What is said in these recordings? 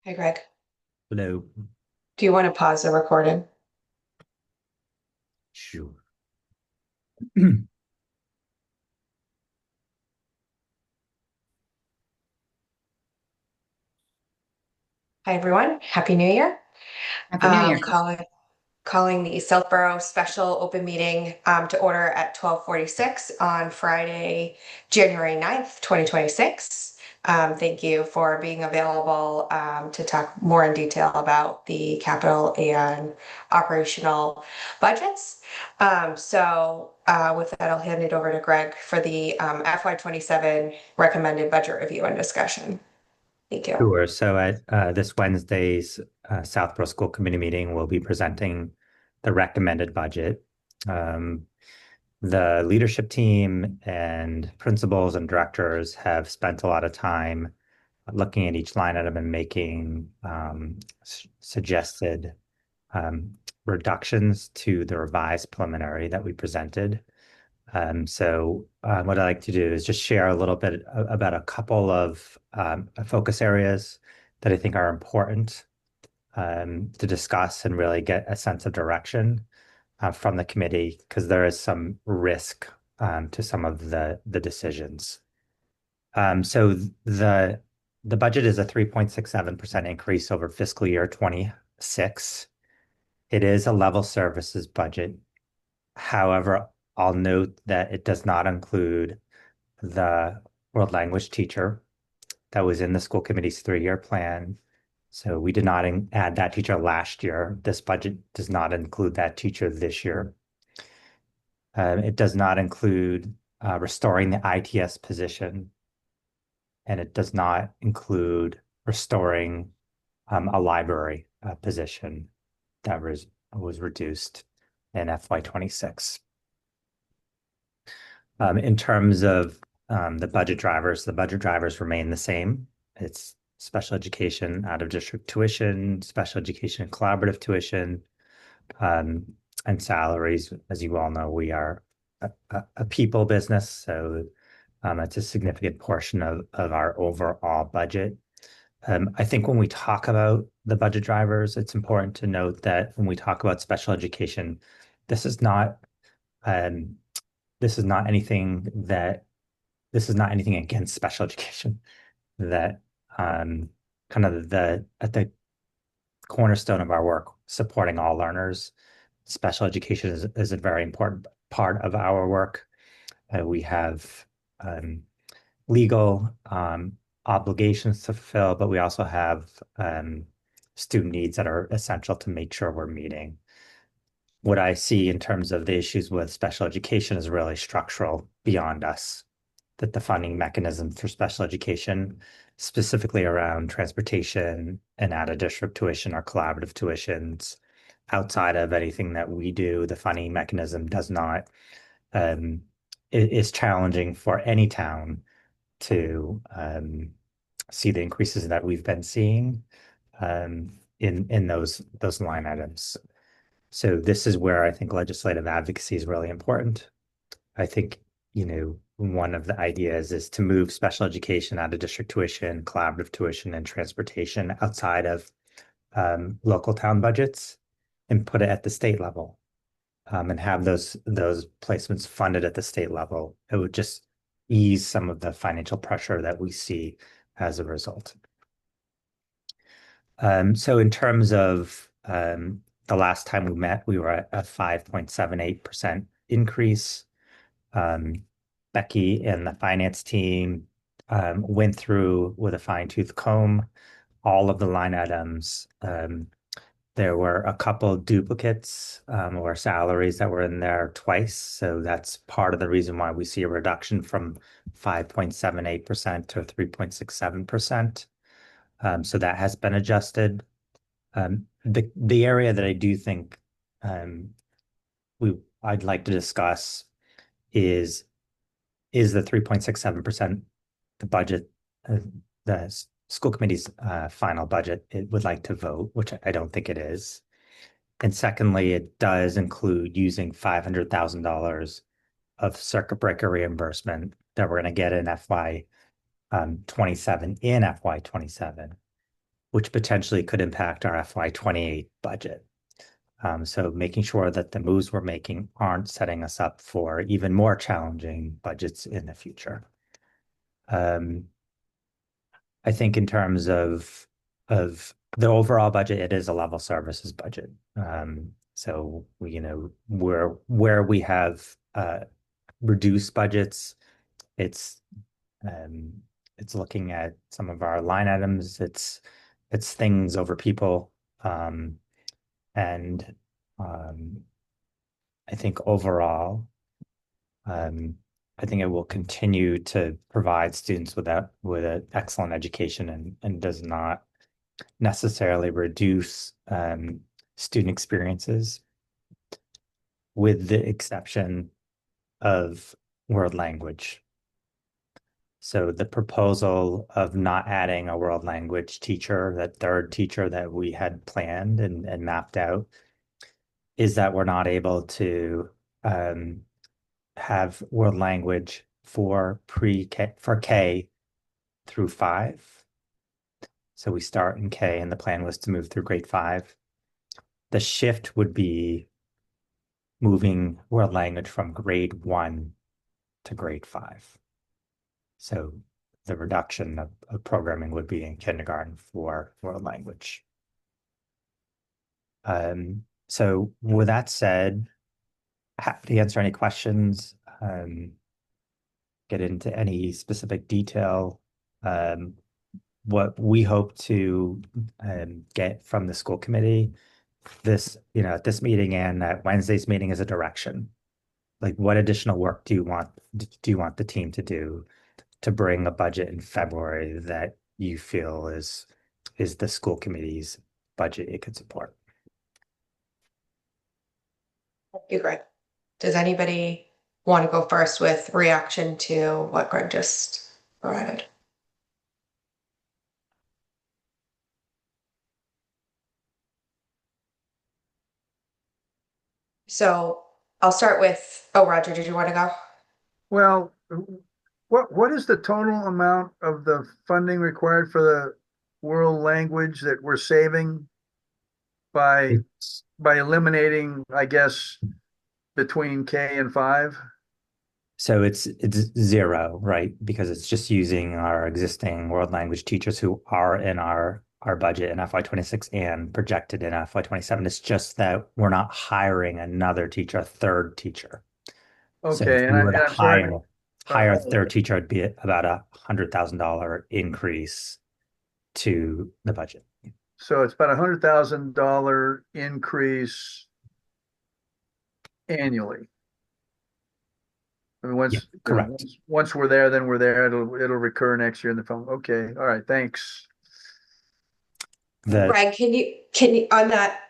Hey Greg, Hello. do you want to pause the recording? Sure. Hi everyone, Happy New Year. Happy New Um, Year. calling calling the Southborough special open meeting to order at 12:46 on Friday, January 9th, 2026. Thank you for being available to talk more in detail about the capital and operational budgets. With that, I'll hand it over to Greg for the FY27 recommended budget review and discussion. Thank you. Sure. So at this Wednesday's Southborough School Committee meeting, we'll be presenting the recommended budget. Um, the leadership team and principals and directors have spent a lot of time looking at each line item and making suggested um, reductions to the revised preliminary that we presented. What I like to do is just share a little bit about a couple of focus areas that I think are important to discuss and really get a sense of direction from the committee, because there is some risk to some of the decisions. So the budget is a 3.67% increase over fiscal year 26. It is a level services budget. However, I'll note that it does not include the world language teacher that was in the school committee's 3-year plan. So we did not add that teacher last year. This budget does not include that teacher this year. It does not include restoring the ITS position, and it does not include restoring a library position that was reduced in FY26. In terms of the budget drivers remain the same. It's special education, out of district tuition, special education, collaborative tuition, um, and salaries. As you all know, we are a people business, so it's a significant portion of our overall budget. I think when we talk about the budget drivers, it's important to note that when we talk about special education, this is not um, this is not anything that this is not anything against special education. That um, kind of the at the cornerstone of our work, supporting all learners. Special education is a very important part of our work. We have um, legal obligations to fulfill, but we also have student needs that are essential to make sure we're meeting. What I see in terms of the issues with special education is really structural beyond us, that the funding mechanisms for special education, specifically around transportation and out of district tuition or collaborative tuitions, outside of anything that we do, the funding mechanism does not, is challenging for any town to see the increases that we've been seeing in those line items. So this is where I think legislative advocacy is really important. I think, one of the ideas is to move special education out of district tuition, collaborative tuition, and transportation outside of local town budgets and put it at the state level, and have those placements funded at the state level. It would just ease some of the financial pressure that we see as a result. So in terms of the last time we met, we were at a 5.78% increase. Becky and the finance team went through with a fine-tooth comb all of the line items. There were a couple duplicates or salaries that were in there twice. So that's part of the reason why we see a reduction from 5.78% to 3.67%. So that has been adjusted. The area that I do think um, I'd like to discuss is the 3.67% the budget, the school committee's final budget it would like to vote, which I don't think it is. And secondly, it does include using $500,000 of circuit breaker reimbursement that we're going to get in FY 27 in FY 27. which potentially could impact our FY28 budget. So making sure that the moves we're making aren't setting us up for even more challenging budgets in the future. I think in terms of the overall budget, it is a level services budget. So where we have reduced budgets, it's um, it's looking at some of our line items. It's things over people, and I think overall, um, I think it will continue to provide students with an excellent education and does not necessarily reduce student experiences, with the exception of world language. So the proposal of not adding a world language teacher, that third teacher that we had planned and mapped out, is that we're not able to have world language for pre-K for K through 5. So we start in K, and the plan was to move through grade 5. The shift would be moving world language from grade 1 to grade 5. So the reduction of programming would be in kindergarten for world language. So with that said, happy to answer any questions, get into any specific detail. What we hope to get from the school committee at this meeting and at Wednesday's meeting is a direction. Like, what additional work do you want the team to do to bring a budget in February that you feel is the school committee's budget it could support? Thank you, Greg. Does anybody want to go first with reaction to what Greg just provided? So I'll start with, oh, Roger, did you want to go? Well, what is the total amount of the funding required for the world language that we're saving by eliminating, I guess, between K and 5? So it's 0, right? Because it's just using our existing world language teachers who are in our budget in FY26 and projected in FY27. It's just that we're not hiring another teacher, a third teacher. So if Okay, we were to I'm sorry. hire a third teacher, it'd be about $100,000 increase to the budget. So it's about $100,000 increase annually. I mean, Yeah, correct. Once we're there, then we're there. It'll recur next year in the phone. Okay, all right, thanks. Greg, can you on that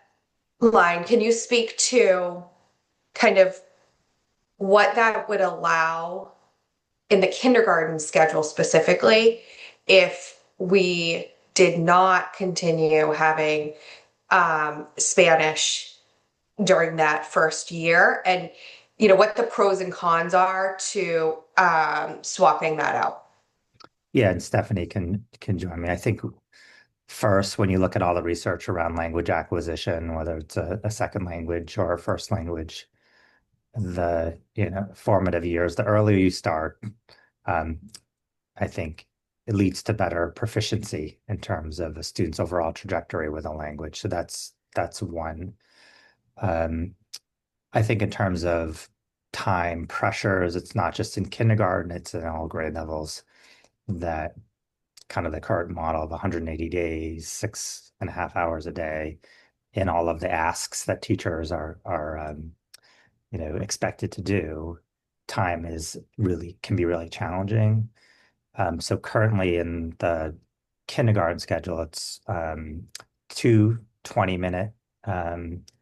line, can you speak to kind of what that would allow in the kindergarten schedule specifically if we did not continue having Spanish during that first year, and what the pros and cons are to swapping that out? Yeah, and Stephanie can join me. I think first, when you look at all the research around language acquisition, whether it's a second language or a first language, the formative years, the earlier you start, I think it leads to better proficiency in terms of a student's overall trajectory with a language. So that's one. I think in terms of time pressures, it's not just in kindergarten, it's in all grade levels, that kind of the current model of 180 days, 6.5 hours a day, in all of the asks that teachers are expected to do. Time can be really challenging. So currently in the kindergarten schedule, it's 2 20-minute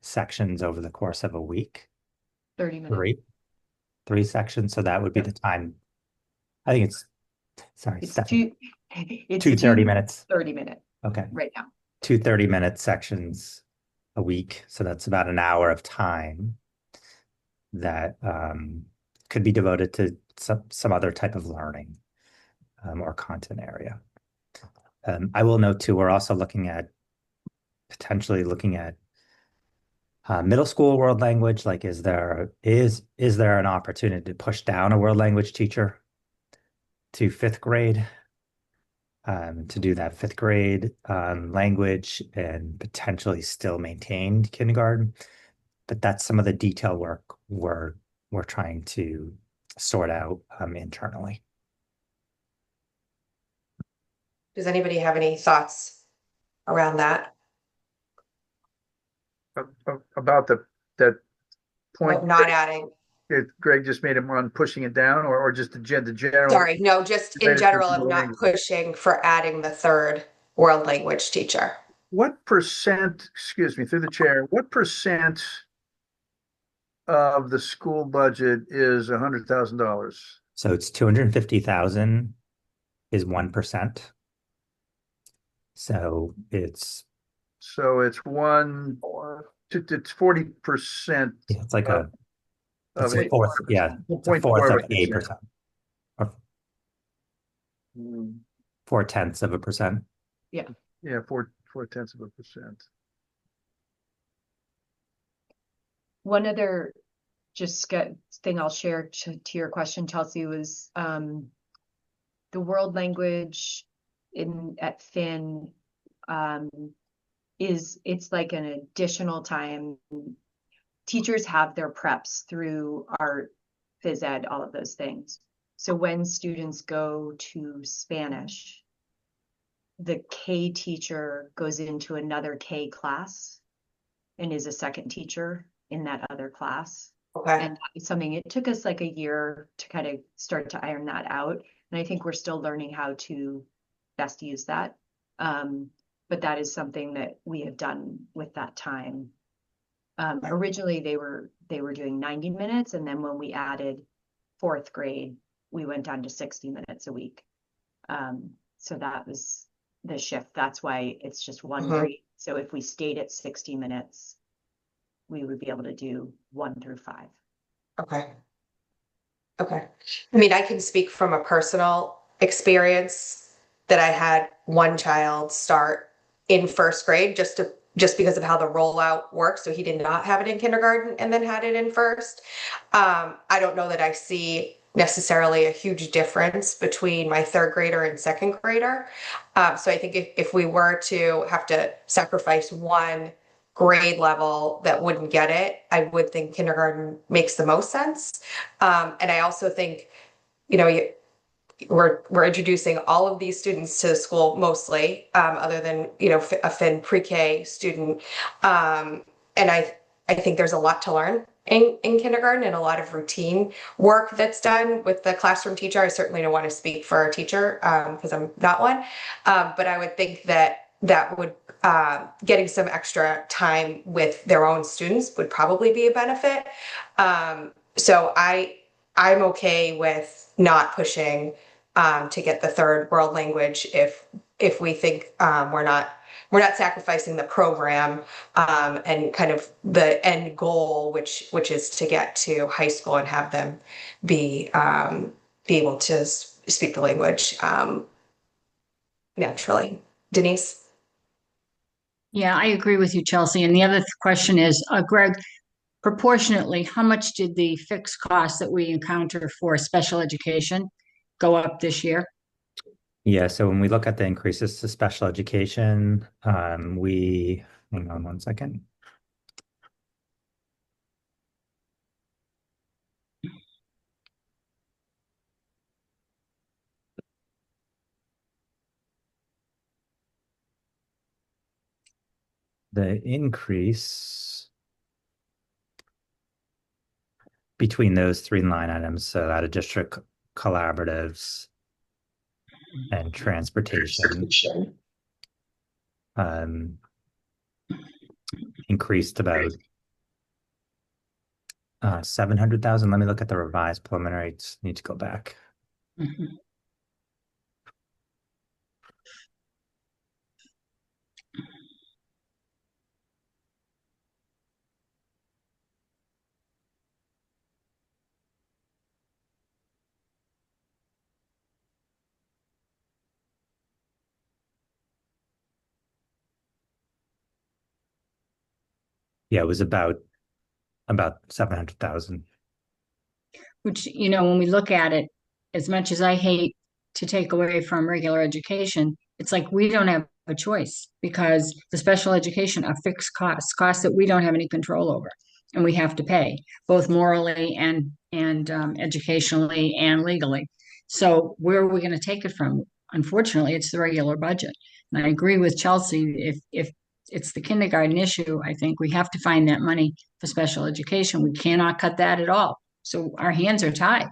sections over the course of a week. 30 minutes. Three sections. So that would be the time. I think sorry, It's Stephanie. it's 2 30-minute. 30-minute Okay. right now. 2 30-minute sections a week. So that's about an hour of time that could be devoted to some other type of learning or content area. I will note too, we're also potentially looking at middle school world language. Like, is there an opportunity to push down a world language teacher to fifth grade, to do that fifth grade language and potentially still maintain kindergarten? But that's some of the detail work we're trying to sort out internally. Does anybody have any thoughts around that? About that point About not adding, that Greg just made him on pushing it down, or just the general. sorry, no, just in related to general of world not language. pushing for adding the third world language teacher. What percent, excuse me, through the chair, what percent of the school budget is $100,000? So it's 250,000 is 1%. So it's So it's it's 40%. yeah, it's like of it's a it. fourth, yeah, it's a fourth of 8%, or Mm, 0.4%. Yeah, 0.4%. One other thing I'll share to your question, Chelsea, was the world language at Finn it's like an additional time. Teachers have their preps through art, phys ed, all of those things. So when students go to Spanish, the K teacher goes into another K class and is a second teacher in that other class. Okay. And it's something, it took us like a year to kind of start to iron that out. And I think we're still learning how to best use that. But that is something that we have done with that time. Originally they were doing 90 minutes. And then when we added fourth grade, we went down to 60 minutes a week. So that was the shift. That's why it's just one grade. So if we stayed at 60 minutes, we would be able to do 1 through 5. Okay. Okay. I mean, I can speak from a personal experience that I had one child start in first grade just because of how the rollout works. So he did not have it in kindergarten and then had it in first. I don't know that I see necessarily a huge difference between my third grader and second grader. So I think if we were to have to sacrifice one grade level that wouldn't get it, I would think kindergarten makes the most sense. And I also think, you know, we're introducing all of these students to the school mostly, other than, you know, a Finn pre-K student. And I think there's a lot to learn in kindergarten and a lot of routine work that's done with the classroom teacher. I certainly don't want to speak for a teacher because I'm not one. But I would think that would getting some extra time with their own students would probably be a benefit. So I'm okay with not pushing to get the third world language if we think we're not sacrificing the program and kind of the end goal, which is to get to high school and have them be able to speak the language naturally. Denise? Yeah, I agree with you, Chelsea. And the other question is, Greg, proportionately, how much did the fixed costs that we encounter for special education go up this year? Yeah, so when we look at the increases to special education, hang on one second. The increase between those three line items, so out of district collaboratives and transportation, increased about 700,000. Let me look at the revised preliminary. Need to go back. Mhm. Yeah, it was about 700,000. Which, when we look at it, as much as I hate to take away from regular education, it's like we don't have a choice because the special education are fixed costs that we don't have any control over, and we have to pay both morally and educationally and legally. So where are we going to take it from? Unfortunately, it's the regular budget. And I agree with Chelsea. If it's the kindergarten issue, I think we have to find that money for special education. We cannot cut that at all. So our hands are tied.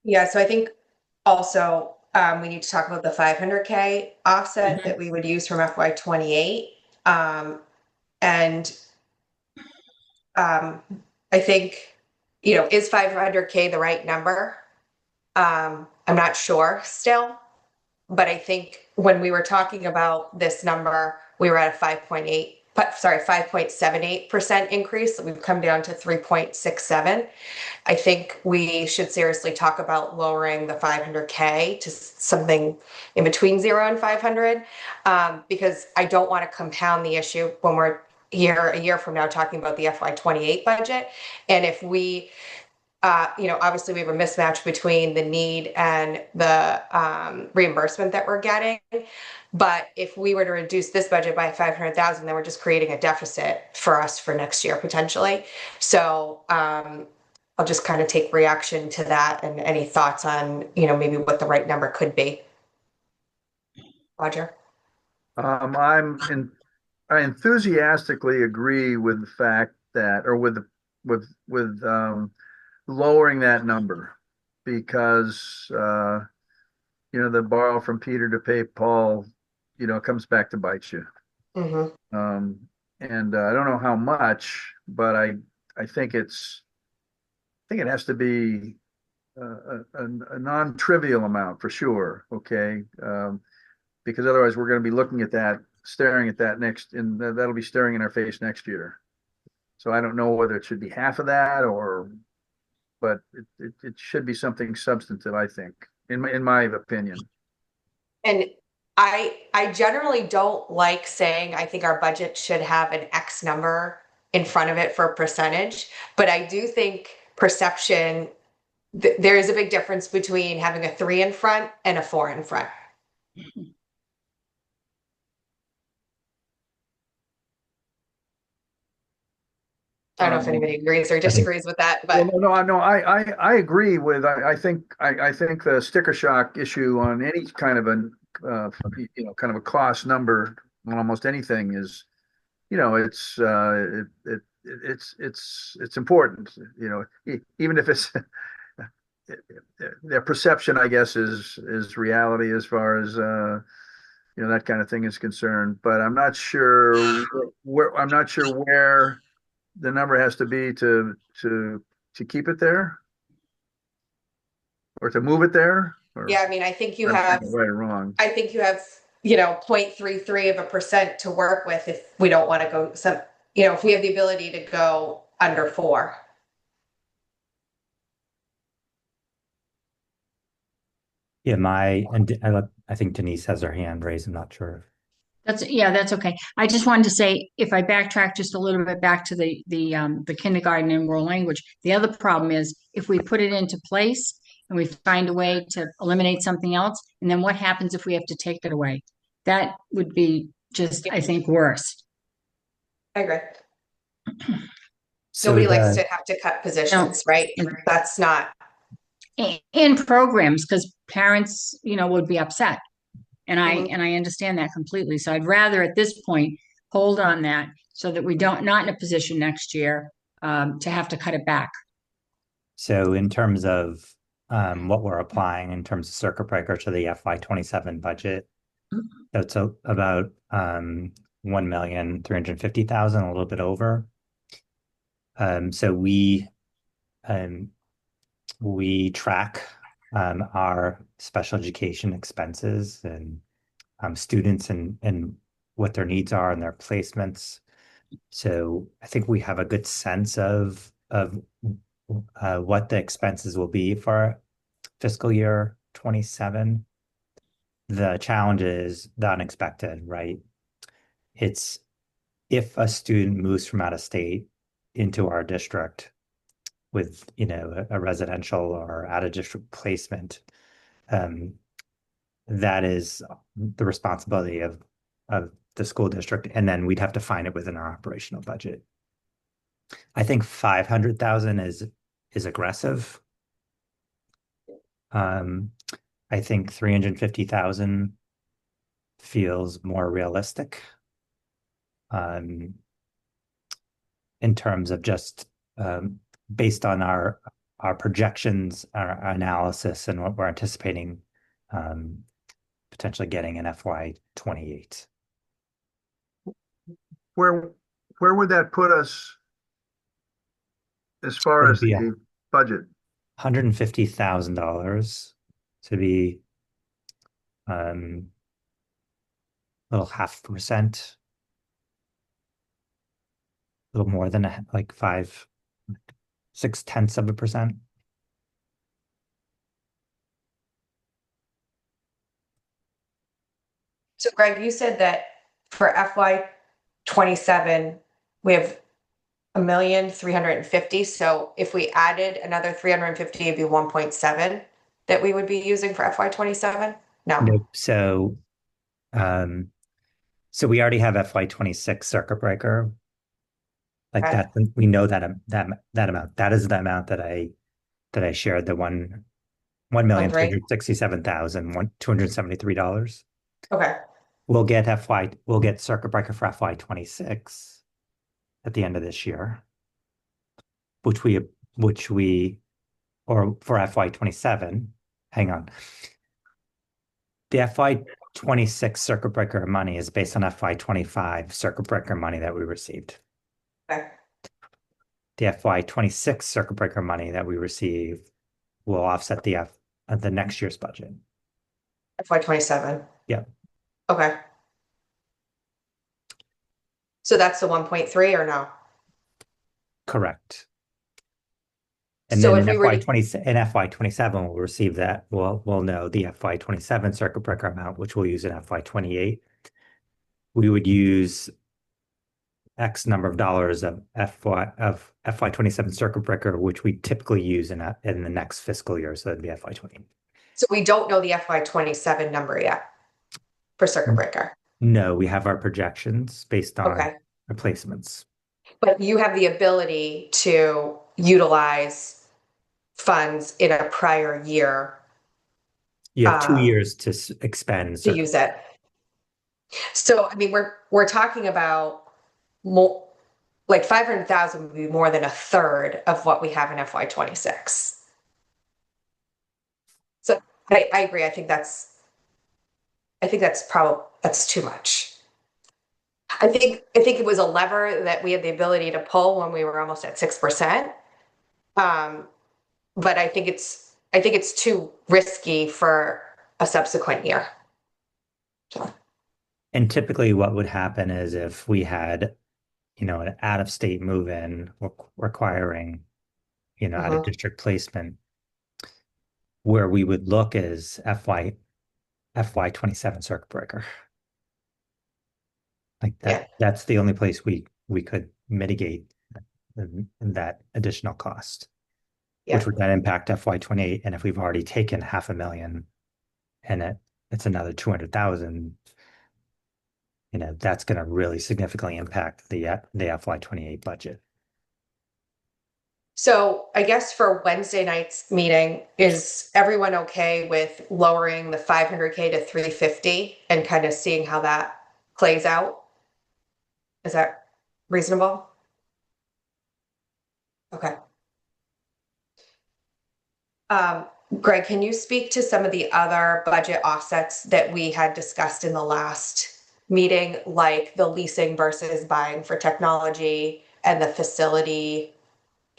Yeah, so I think also we need to talk about the 500K offset that we would use from FY 28. And I think, is 500K the right number? I'm not sure still, but I think when we were talking about this number, we were at a 5.78% increase. So we've come down to 3.67. I think we should seriously talk about lowering the 500K to something in between 0 and 500, because I don't want to compound the issue when we're here a year from now talking about the FY 28 budget. And if we, obviously we have a mismatch between the need and the reimbursement that we're getting. But if we were to reduce this budget by 500,000, then we're just creating a deficit for us for next year potentially. So I'll just kind of take reaction to that and any thoughts on, maybe what the right number could be. Roger? I enthusiastically agree with the fact that, or with lowering that number because, the borrow from Peter to pay Paul, comes back to bite you. Mm-hmm. And I don't know how much, but I think it has to be a non-trivial amount for sure. Okay. Because otherwise we're going to be looking at that, staring at that next, and that'll be staring in our face next year. So I don't know whether it should be half of that but it should be something substantive, I think, in my opinion. And I generally don't like saying I think our budget should have an X number in front of it for a percentage, but I do think perception, there is a big difference between having a 3 in front and a 4 in front. I don't know if anybody agrees or disagrees with that, but I agree with. I think the sticker shock issue on any kind of kind of a cost number on almost anything is, it's important. Even if it's their perception, I guess, is reality as far as that kind of thing is concerned. But I'm not sure where the number has to be to keep it there or to move it there. yeah, I mean, I think you have right or wrong. I think you have 0.33% to work with if we don't want to go if we have the ability to go under 4. Yeah, I think Denise has her hand raised. I'm not sure. That's okay. I just wanted to say, if I backtrack just a little bit back to the kindergarten and world language, the other problem is if we put it into place and we find a way to eliminate something else, and then what happens if we have to take it away? That would be just, I think, worse. I agree. So Nobody likes to have to cut positions, right? That's not. In programs, because parents, would be upset. And Mhm. I understand that completely. So I'd rather at this point hold on that so that we not in a position next year to have to cut it back. So in terms of what we're applying in terms of circuit breaker to the FY 27 budget, that's about 1,350,000, a little bit over. So we track our special education expenses and students and what their needs are and their placements. So I think we have a good sense of what the expenses will be for fiscal year 27. The challenge is the unexpected, right? it's if a student moves from out of state into our district with, a residential or out of district placement, that is the responsibility of the school district, and then we'd have to find it within our operational budget. I think 500,000 is aggressive. I think 350,000 feels more realistic. In terms of just based on our projections, our analysis, and what we're anticipating potentially getting in FY 28. Where would that put us as far It'd as be the budget? $150,000 to be little 0.5%, a little more than like 6/10%. So Greg, you said that for FY 27, we have 1,350,000. So if we added another 350, it'd be 1.7 that we would be using for FY 27? No. Nope. So we already have FY 26 circuit breaker. Like Okay. that, we know that amount. That is the amount that I shared, the $1,267,273. Okay. We'll get circuit breaker for FY 26 at the end of this year, which we or for FY 27. Hang on. The FY 26 circuit breaker money is based on FY 25 circuit breaker money that we received. Okay. The FY 26 circuit breaker money that we receive will offset the next year's budget. FY 27. Yeah. Okay. So that's the 1.3 or no? Correct. And So then if in we were FY to, 20 in FY 27, we'll receive that. We'll know the FY 27 circuit breaker amount, which we'll use in FY 28. We would use X number of dollars of FY 27 circuit breaker, which we typically use in the next fiscal year. So that'd be FY 20. so we don't know the FY 27 number yet for circuit breaker. No, we have our projections based on Okay. replacements. But you have the ability to utilize funds in a prior year You have 2 years to expend. to use it. So, I mean, we're talking about more like 500,000 would be more than a third of what we have in FY 26. So I agree. I think that's too much. I think it was a lever that we had the ability to pull when we were almost at 6%. But I think it's too risky for a subsequent year. So, And typically what would happen is if we had, an out-of-state move-in requiring, out-of-district placement, where we would look is FY 27 circuit breaker. Like that, Yeah. That's the only place we could mitigate that additional cost, which would then impact FY 28. And if we've already taken $500,000 and it's another 200,000, that's going to really significantly impact the FY 28 budget. So I guess for Wednesday night's meeting, is everyone okay with lowering the 500K to 350 and kind of seeing how that plays out? Is that reasonable? Okay. Greg, can you speak to some of the other budget offsets that we had discussed in the last meeting, like the leasing versus buying for technology and the facility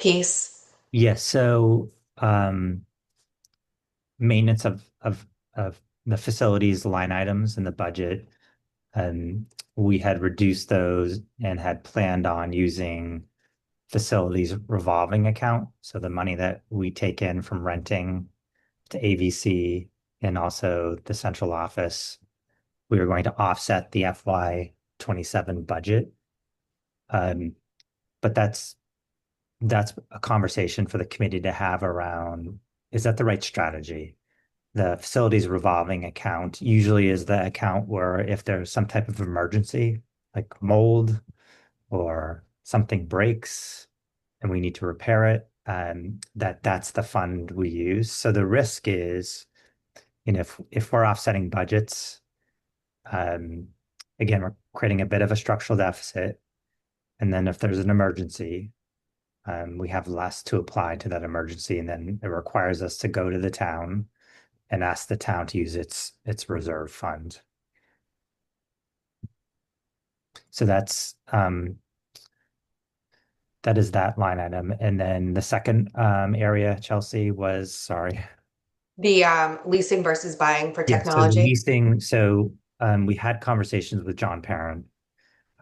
piece? Yes. So maintenance of the facilities line items in the budget, we had reduced those and had planned on using facilities revolving account. So the money that we take in from renting to AVC and also the central office, we were going to offset the FY 27 budget. But that's a conversation for the committee to have around, is that the right strategy? The facilities revolving account usually is the account where if there's some type of emergency, like mold or something breaks and we need to repair it, that's the fund we use. So the risk is, if we're offsetting budgets, again, we're creating a bit of a structural deficit. And then if there's an emergency, we have less to apply to that emergency, and then it requires us to go to the town and ask the town to use its reserve fund. So that is that line item. And then the second area, Chelsea, was, sorry. The leasing versus buying for Yeah, so the technology. leasing. So we had conversations with John Parent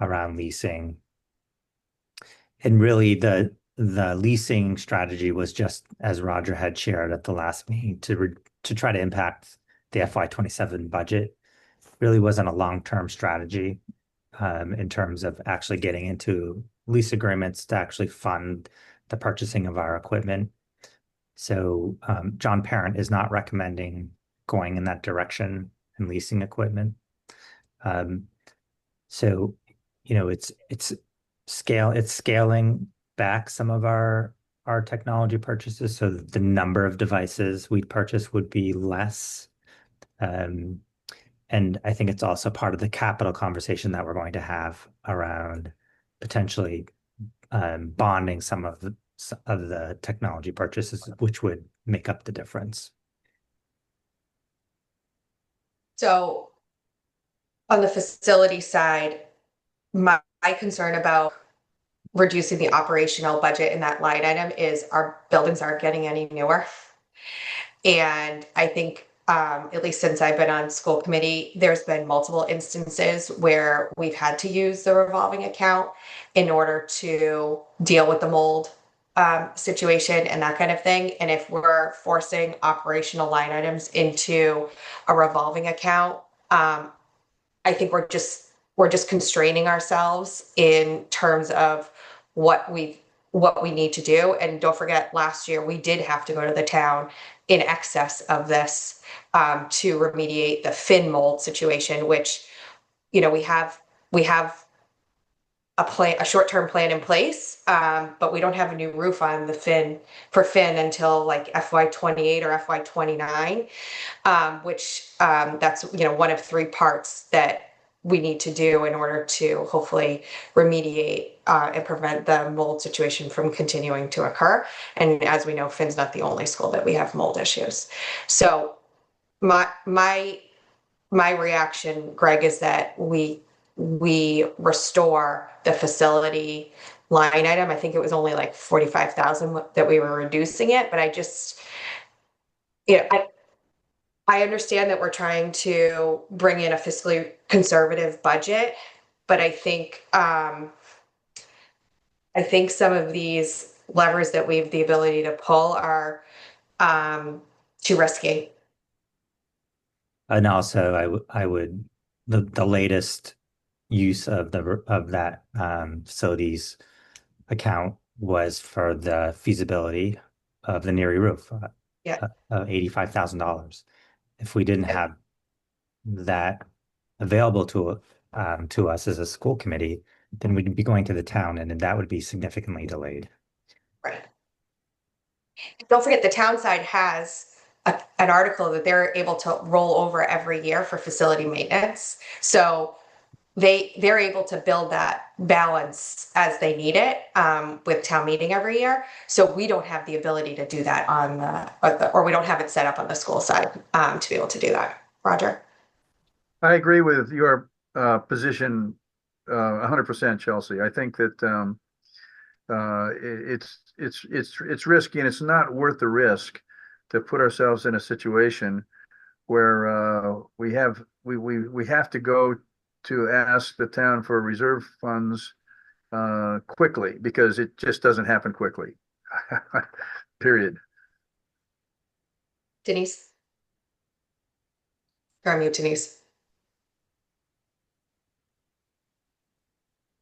around leasing. And really the leasing strategy was just, as Roger had shared at the last meeting, to try to impact the FY27 budget. Really wasn't a long-term strategy in terms of actually getting into lease agreements to actually fund the purchasing of our equipment. So John Parent is not recommending going in that direction and leasing equipment. So, it's scaling back some of our technology purchases, so the number of devices we'd purchase would be less. And I think it's also part of the capital conversation that we're going to have around potentially bonding some of the technology purchases, which would make up the difference. So on the facility side, my concern about reducing the operational budget in that line item is our buildings aren't getting any newer. And I think, at least since I've been on school committee, there's been multiple instances where we've had to use the revolving account in order to deal with the mold situation and that kind of thing. And if we're forcing operational line items into a revolving account, I think we're just constraining ourselves in terms of what we need to do. And don't forget, last year we did have to go to the town in excess of this to remediate the fin mold situation, which we have a short-term plan in place, but we don't have a new roof on the fin until like FY28 or FY29, which that's one of three parts that we need to do in order to hopefully remediate and prevent the mold situation from continuing to occur. And as we know, Finn's not the only school that we have mold issues. So my reaction, Greg, is that we restore the facility line item. I think it was only like 45,000 that we were reducing it, but I just, I understand that we're trying to bring in a fiscally conservative budget, but I think some of these levers that we have the ability to pull are too risky. And also, I would the latest use of that facilities account was for the feasibility of the Neary roof, Yeah. $85,000. If we didn't have that available to us as a school committee, then we'd be going to the town, and then that would be significantly delayed. Right. Don't forget, the town side has an article that they're able to roll over every year for facility maintenance. So they're able to build that balance as they need it with town meeting every year. So we don't have the ability to do that or we don't have it set up on the school side to be able to do that. Roger? I agree with your position 100%, Chelsea. I think that it's risky, and it's not worth the risk to put ourselves in a situation where we have to go to ask the town for reserve funds quickly, because it just doesn't happen quickly. Period. Denise? You're on mute, Denise.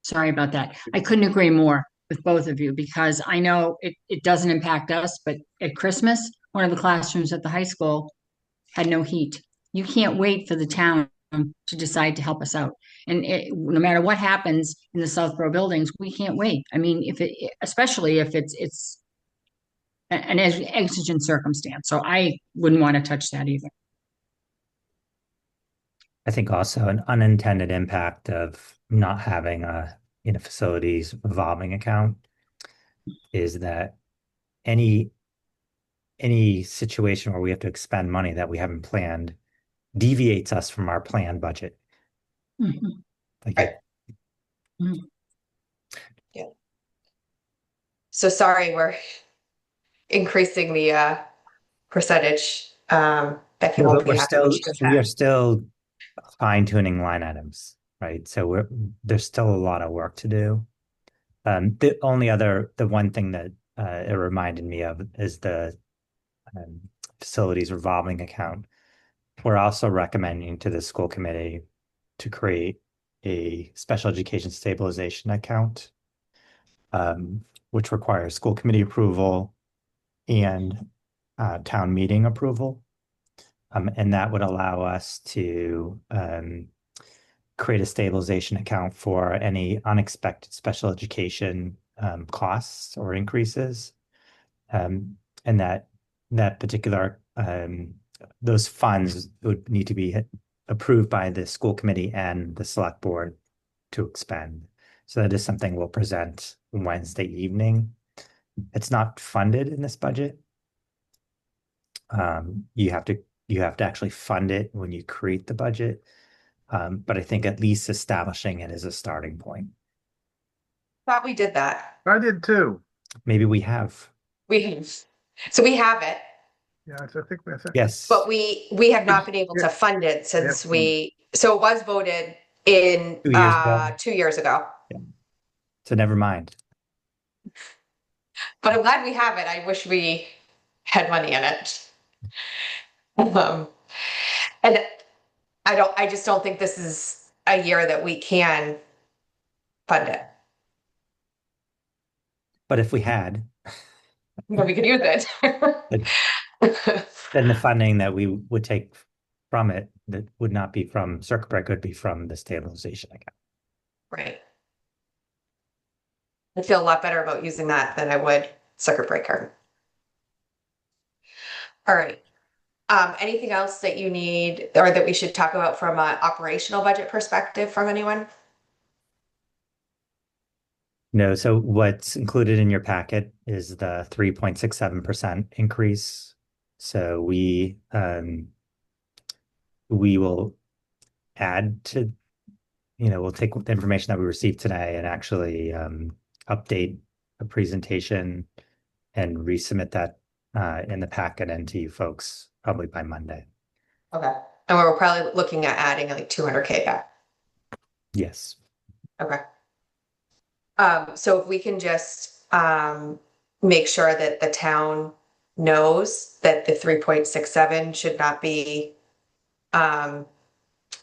Sorry about that. I couldn't agree more with both of you because I know it doesn't impact us, but at Christmas, one of the classrooms at the high school had no heat. You can't wait for the town to decide to help us out. And no matter what happens in the Southborough buildings, we can't wait. I mean, especially if it's an exigent circumstance. So I wouldn't want to touch that either. I think also an unintended impact of not having a facilities revolving account is that any situation where we have to expend money that we haven't planned deviates us from our planned budget. Mhm. Like Right. Yeah. So sorry, we're increasing the percentage. Becky No, won't but be happy when she does we are that. still fine-tuning line items, right? So there's still a lot of work to do. The one thing that it reminded me of is the um, facilities revolving account. We're also recommending to the school committee to create a special education stabilization account, which requires school committee approval and town meeting approval. And that would allow us to create a stabilization account for any unexpected special education costs or increases. And that particular those funds would need to be approved by the school committee and the select board to expend. So that is something we'll present Wednesday evening. It's not funded in this budget. You have to actually fund it when you create the budget. But I think at least establishing it as a starting point. Thought we did that. I did too. Maybe we have. So we have it, Yeah, I think that's it. Yes. but we have not been able to fund it since so it was voted in 2 years ago. 2 years ago. So never mind. But I'm glad we have it. I wish we had money in it. And I just don't think this is a year that we can fund it. But if we had, But we could use it. then the funding that we would take from it that would not be from circuit breaker, would be from the stabilization account. Right. I feel a lot better about using that than I would circuit breaker. All right. Anything else that you need or that we should talk about from an operational budget perspective from anyone? No, so what's included in your packet is the 3.67% increase. So we will add to, we'll take the information that we received today and actually update a presentation and resubmit that in the packet and to you folks probably by Monday. Okay. And we're probably looking at adding like 200K back. Yes. Okay. So if we can just make sure that the town knows that the 3.67 should not be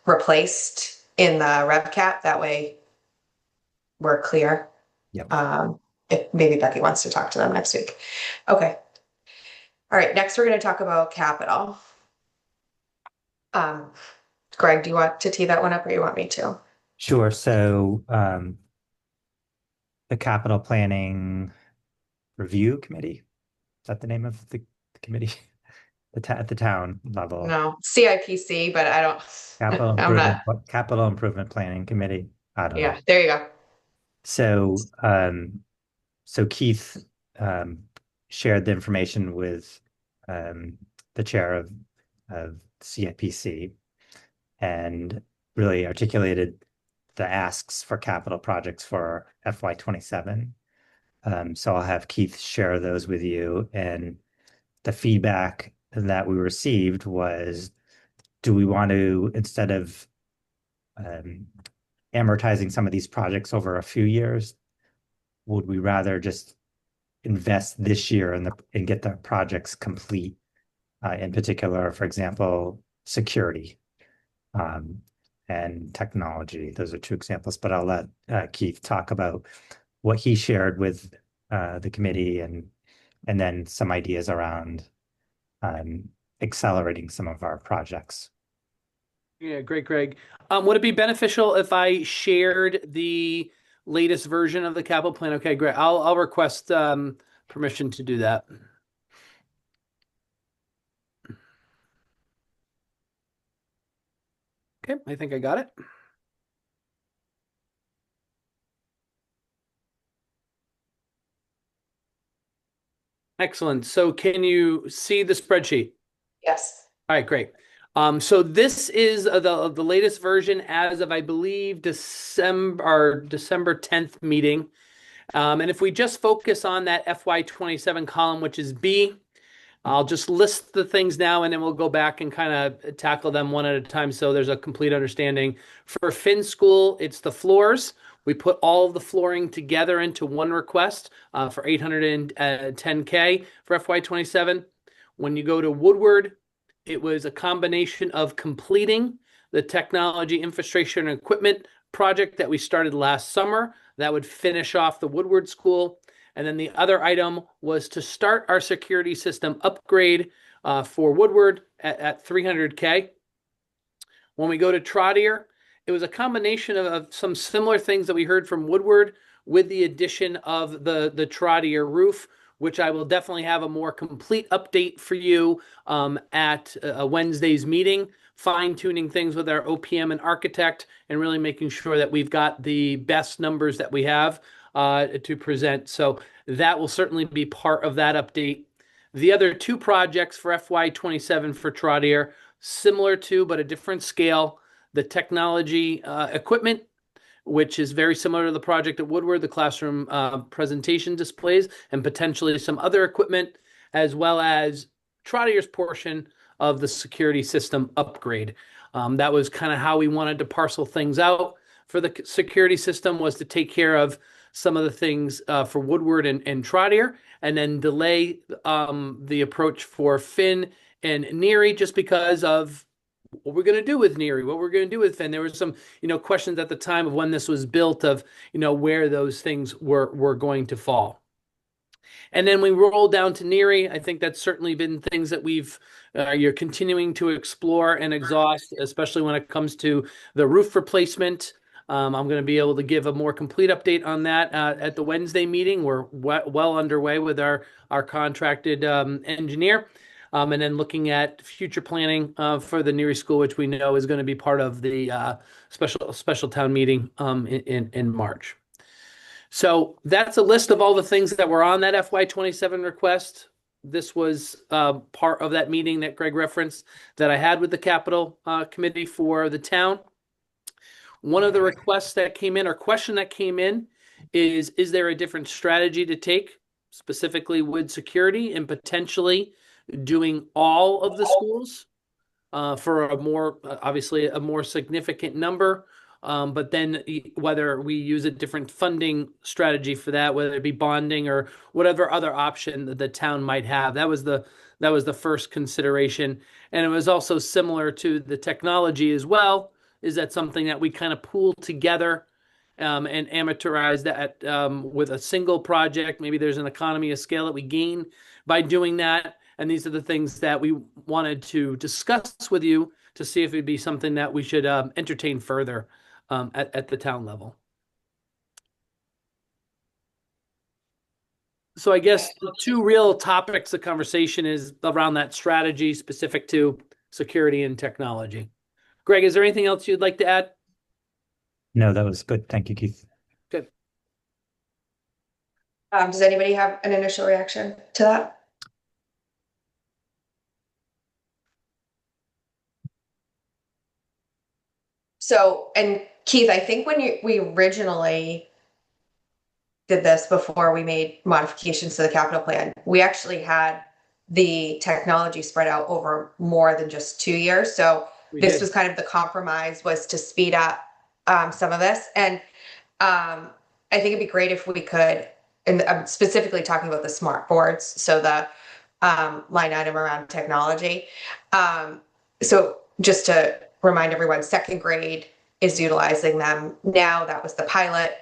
replaced in the rev cap, that way we're clear. Yep. If maybe Becky wants to talk to them next week. Okay. All right, next we're going to talk about capital. Greg, do you want to tee that one up or you want me to? Sure. So the capital planning review committee, is that the name of the committee? At the town level. No, CIPC, but I don't. Capital Improvement Planning Committee. I don't know. Yeah, there you go. So, so Keith shared the information with the chair of CIPC and really articulated the asks for capital projects for FY27. So I'll have Keith share those with you, and the feedback that we received was, do we want to, instead of amortizing some of these projects over a few years, would we rather just invest this year and get the projects complete? In particular, for example, security. and technology. Those are two examples, but I'll let Keith talk about what he shared with the committee and then some ideas around accelerating some of our projects. Yeah, great, Greg. Would it be beneficial if I shared the latest version of the capital plan? Okay, great. I'll request permission to do that. Okay, I think I got it. Excellent. So can you see the spreadsheet? Yes. All right, great. So this is the latest version as of, I believe, December 10th meeting. And if we just focus on that FY27 column, which is B, I'll just list the things now and then we'll go back and kind of tackle them one at a time so there's a complete understanding. For Finn School, it's the floors. We put all of the flooring together into one request for $810K for FY27. When you go to Woodward, it was a combination of completing the technology, infrastructure, and equipment project that we started last summer. That would finish off the Woodward School. And then the other item was to start our security system upgrade for Woodward at 300K. When we go to Trotter, it was a combination of some similar things that we heard from Woodward with the addition of the Trotter roof, which I will definitely have a more complete update for you at Wednesday's meeting, fine-tuning things with our OPM and architect and really making sure that we've got the best numbers that we have to present. So that will certainly be part of that update. The other two projects for FY27 for Trotter, similar to but a different scale, the technology equipment, which is very similar to the project at Woodward, the classroom presentation displays, and potentially some other equipment, as well as Trotter's portion of the security system upgrade. That was kind of how we wanted to parcel things out for the security system, was to take care of some of the things for Woodward and Trotter, and then delay the approach for Finn and Neary just because of what we're going to do with Neary, what we're going to do with Finn. There was some, questions at the time of when this was built of, where those things were going to fall. And then we roll down to Neary. I think that's certainly been things that you're continuing to explore and exhaust, especially when it comes to the roof replacement. I'm going to be able to give a more complete update on that at the Wednesday meeting. We're well underway with our contracted engineer. And then looking at future planning for the Neary School, which we know is going to be part of the special town meeting in March. So that's a list of all the things that were on that FY27 request. This was part of that meeting that Greg referenced that I had with the capital committee for the town. One of the requests that came in, or question that came in, is there a different strategy to take, specifically with security and potentially doing all of the schools for obviously a more significant number, but then whether we use a different funding strategy for that, whether it be bonding or whatever other option that the town might have. That was the first consideration. And it was also similar to the technology as well. Is that something that we kind of pool together and amateurize that with a single project? Maybe there's an economy of scale that we gain by doing that. And these are the things that we wanted to discuss with you to see if it'd be something that we should entertain further at the town level. So I guess the two real topics of conversation is around that strategy specific to security and technology. Greg, is there anything else you'd like to add? No, that was good. Thank you, Keith. Good. Does anybody have an initial reaction to that? So, and Keith, I think when we originally did this before we made modifications to the capital plan, we actually had the technology spread out over more than just 2 years. So this was kind of the compromise, was to speed up some of this. And I think it'd be great if we could, and I'm specifically talking about the smart boards, so the line item around technology. So just to remind everyone, second grade is utilizing them now. That was the pilot.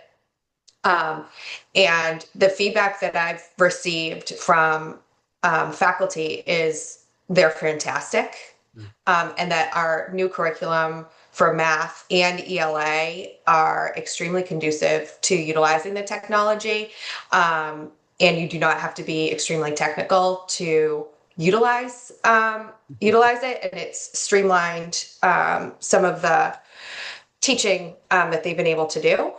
And the feedback that I've received from faculty is they're fantastic. And that our new curriculum for math and ELA are extremely conducive to utilizing the technology. And you do not have to be extremely technical to utilize it, and it's streamlined some of the teaching that they've been able to do.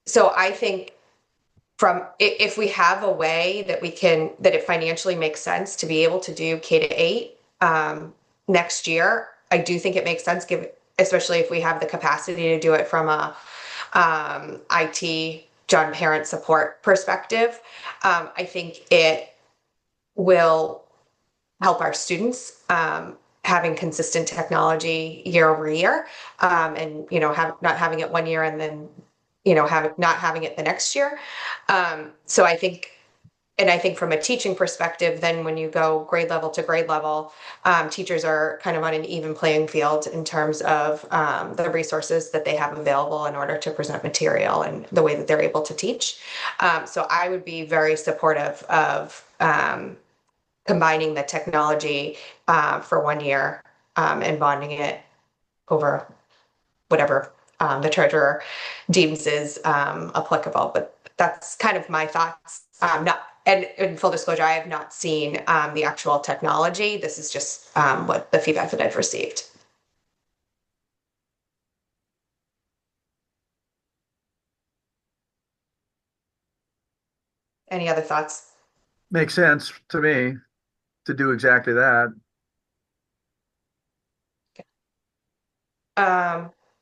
So I think if we have a way that that it financially makes sense to be able to do K-8 next year, I do think it makes sense, especially if we have the capacity to do it from a IT John parent support perspective. I think it will help our students having consistent technology year over year, and not having it one year and then not having it the next year. So I think from a teaching perspective, then when you go grade level to grade level, teachers are kind of on an even playing field in terms of the resources that they have available in order to present material and the way that they're able to teach. So I would be very supportive of combining the technology for 1 year and bonding it over whatever the treasurer deems is applicable. But that's kind of my thoughts. And in full disclosure, I have not seen the actual technology. This is just what the feedback that I've received. Any other thoughts? Makes sense to me to do exactly that.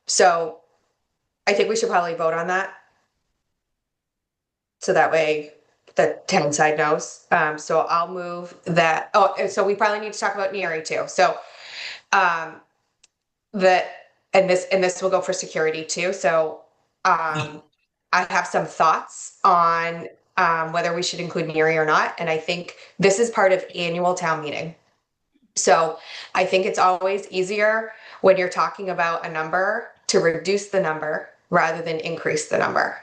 So I think we should probably vote on that. So that way the town side knows. So I'll move that. Oh, and so we probably need to talk about NERI too. So this will go for security too. So I have some thoughts on whether we should include NERI or not. And I think this is part of annual town meeting. So I think it's always easier when you're talking about a number to reduce the number rather than increase the number.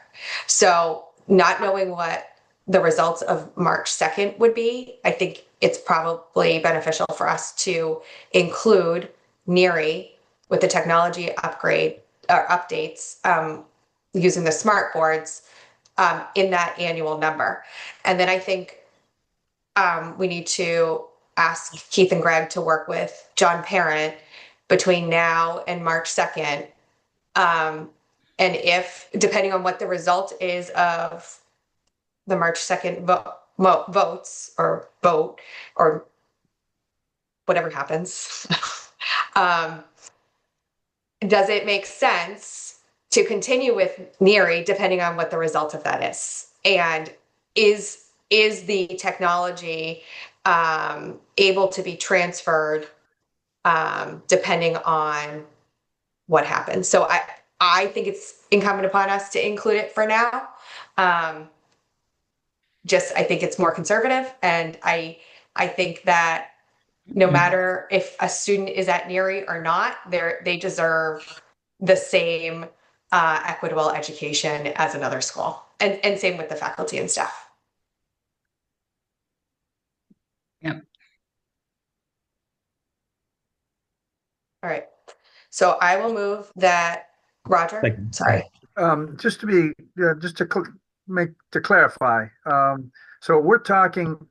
So not knowing what the results of March 2nd would be, I think it's probably beneficial for us to include NERI with the technology upgrade or updates using the smart boards in that annual number. And then I think we need to ask Keith and Greg to work with John Parent between now and March 2nd. And if, depending on what the result is of the March 2nd votes or vote or whatever happens, does it make sense to continue with NERI depending on what the result of that is? And is the technology able to be transferred depending on what happens? So I think it's incumbent upon us to include it for now. I think it's more conservative, and I think that no matter if a student is at NERI or not, they deserve the same equitable education as another school, and same with the faculty and staff. Yep. All right. So I will move that. Roger, Second. sorry. Just to clarify, so we're talking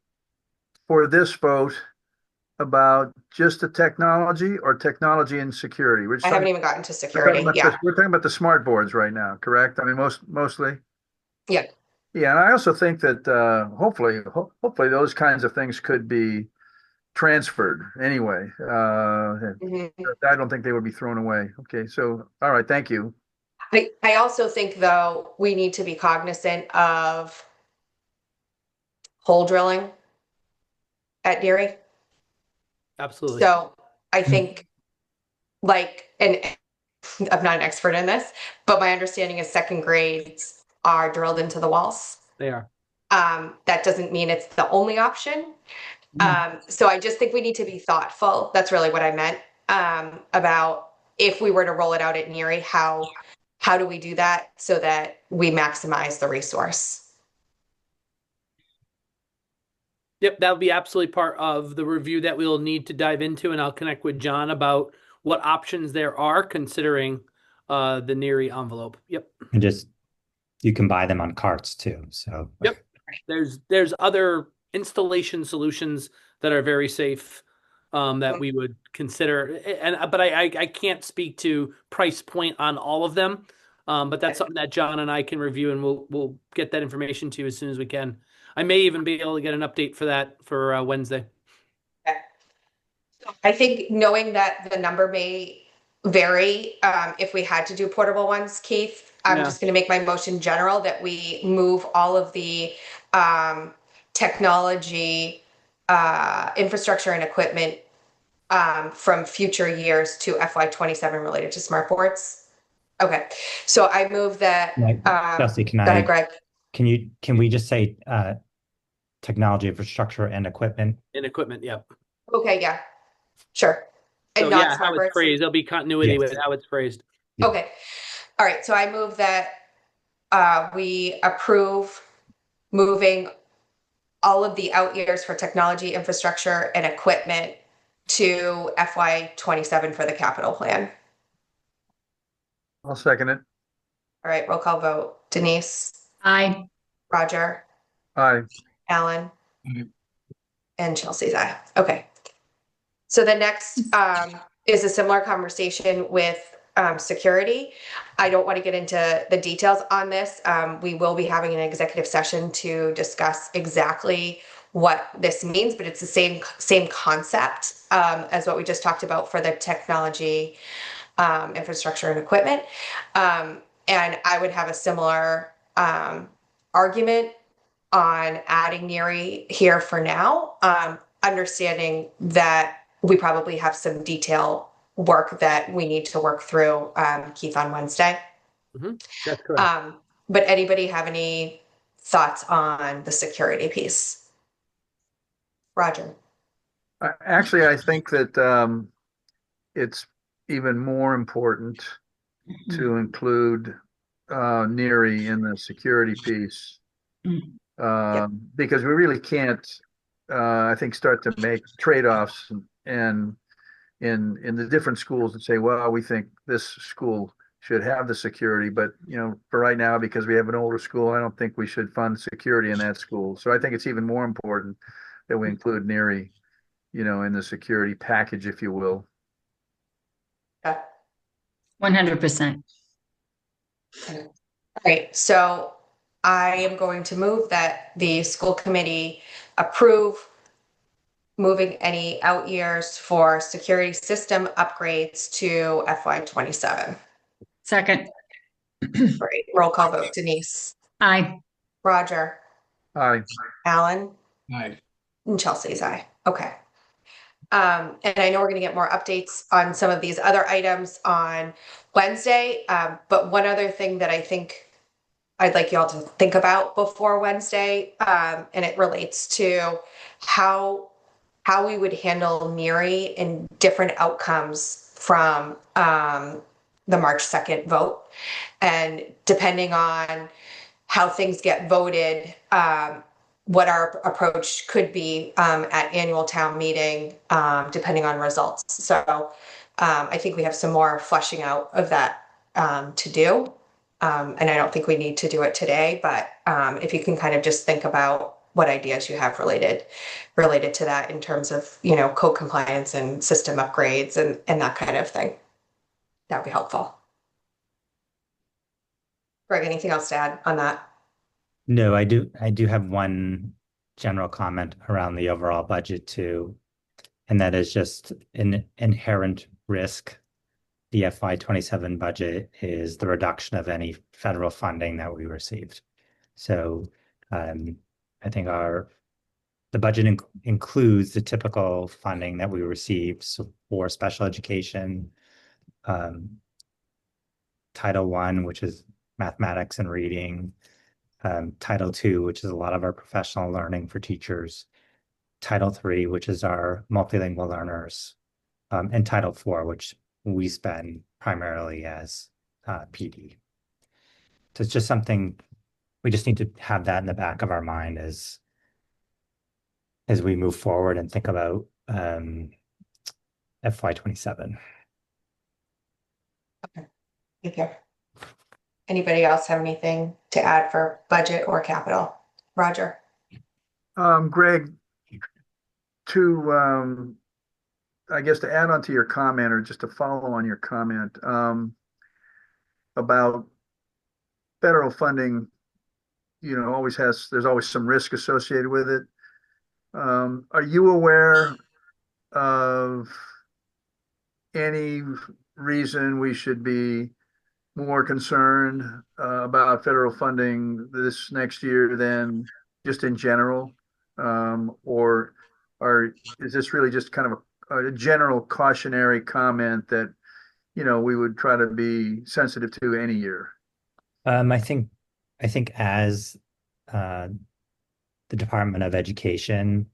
for this vote about just the technology or technology and security? I haven't even gotten to security. Yeah. We're talking about the smart boards right now, correct? I mean, mostly. Yeah. Yeah, and I also think that hopefully those kinds of things could be transferred anyway. I don't think they would be thrown away. Okay, so all right, thank you. I also think, though, we need to be cognizant of hole drilling at NERI. Absolutely. So I think, and I'm not an expert in this, but my understanding is second grades are drilled into the walls. They are. That doesn't mean it's the only option. So I just think we need to be thoughtful. That's really what I meant about if we were to roll it out at Neary, how do we do that so that we maximize the resource? Yep, that'll be absolutely part of the review that we'll need to dive into, and I'll connect with John about what options there are considering the Neary envelope. Yep. And just, you can buy them on carts too, so. Yep. There's other installation solutions that are very safe that we would consider, but I can't speak to price point on all of them. But that's something that John and I can review, and we'll get that information to you as soon as we can. I may even be able to get an update for that for Wednesday. Okay. I think knowing that the number may vary, if we had to do portable ones, Keith, I'm Yeah. just going to make my motion general that we move all of the technology, infrastructure and equipment from future years to FY27 related to smart boards. Okay, so I move that. Chelsea, Go ahead, Greg. can we just say technology, infrastructure, and equipment? In equipment, yep. Okay, yeah, sure. So And not yeah, how smart it's boards. phrased, there'll be continuity Yes. with how it's phrased. Yeah. Okay, all right, so I move that we approve moving all of the out years for technology, infrastructure, and equipment to FY27 for the capital plan. I'll second it. All right, roll call vote. Denise, Aye. Roger, Aye. Alan, Aye. and Chelsea's aye. Okay. So the next is a similar conversation with security. I don't want to get into the details on this. We will be having an executive session to discuss exactly what this means, but it's the same concept as what we just talked about for the technology, infrastructure, and equipment. And I would have a similar argument on adding Neary here for now, understanding that we probably have some detail work that we need to work through, Keith, on Wednesday. That's correct. But anybody have any thoughts on the security piece? Roger. Actually, I think that it's even more important to include Neary in the security piece. Because we really can't, I think, start to make trade-offs and in the different schools and say, well, we think this school should have the security, but for right now, because we have an older school, I don't think we should fund security in that school. So I think it's even more important that we include Neary, in the security package, if you will. 100%. All right, so I am going to move that the school committee approve moving any out years for security system upgrades to FY27. Second. Great, roll call vote. Denise, Aye. Roger, Aye. Alan, Aye. and Chelsea's aye. Okay. And I know we're going to get more updates on some of these other items on Wednesday. But one other thing that I think I'd like y'all to think about before Wednesday, and it relates to how we would handle Neary in different outcomes from the March 2nd vote. And depending on how things get voted, what our approach could be at annual town meeting, depending on results. So I think we have some more fleshing out of that to do. And I don't think we need to do it today, but if you can kind of just think about what ideas you have related to that in terms of, code compliance and system upgrades and that kind of thing. That'd be helpful. Greg, anything else to add on that? No, I do have one general comment around the overall budget too, and that is just an inherent risk. The FY27 budget is the reduction of any federal funding that we received. So I think the budget includes the typical funding that we received for special education, Title I, which is mathematics and reading, Title II, which is a lot of our professional learning for teachers, Title III, which is our multilingual learners, and Title IV, which we spend primarily as PD. So it's just something we just need to have that in the back of our mind as we move forward and think about FY27. Thank you. Anybody else have anything to add for budget or capital? Roger? Greg, I guess to add on to your comment, or just to follow on your comment, about federal funding, there's always some risk associated with it. Are you aware of any reason we should be more concerned about federal funding this next year than just in general? Or is this really just kind of a general cautionary comment that, we would try to be sensitive to any year? I think as the Department of Education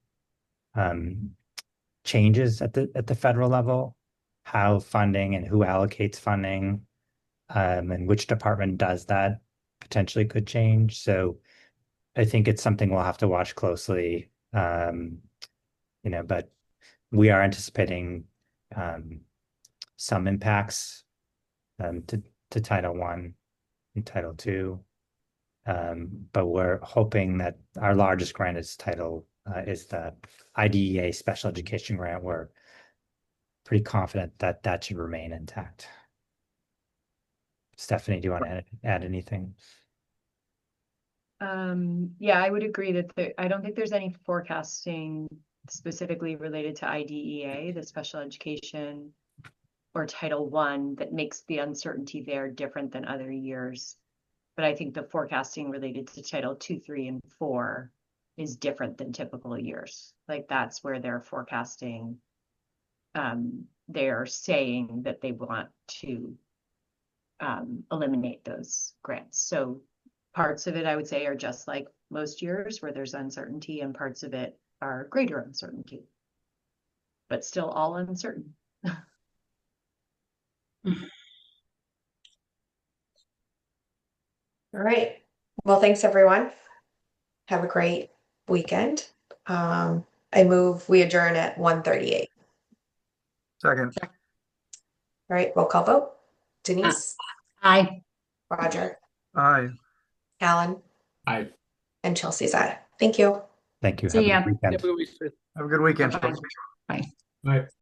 changes at the federal level, how funding and who allocates funding, and which department does that potentially could change. So I think it's something we'll have to watch closely. But we are anticipating some impacts to Title I and Title II. But we're hoping that our largest grant is the IDEA Special Education Grant. We're pretty confident that that should remain intact. Stephanie, do you want to add anything? Yeah, I would agree that I don't think there's any forecasting specifically related to IDEA, the special education, or Title I, that makes the uncertainty there different than other years. But I think the forecasting related to Title II, III, and IV is different than typical years. Like, that's where they're forecasting. They're saying that they want to eliminate those grants. So parts of it, I would say, are just like most years where there's uncertainty, and parts of it are greater uncertainty, but still all uncertain. All right. Well, thanks everyone. Have a great weekend. I move we adjourn at 1:38. Second. All right, roll call vote. Denise? Aye. Roger? Aye. Alan? Aye. And Chelsea's aye. Thank you. Thank you. See Have a ya. good weekend. Have a good weekend. Bye-bye. folks. Bye. Bye.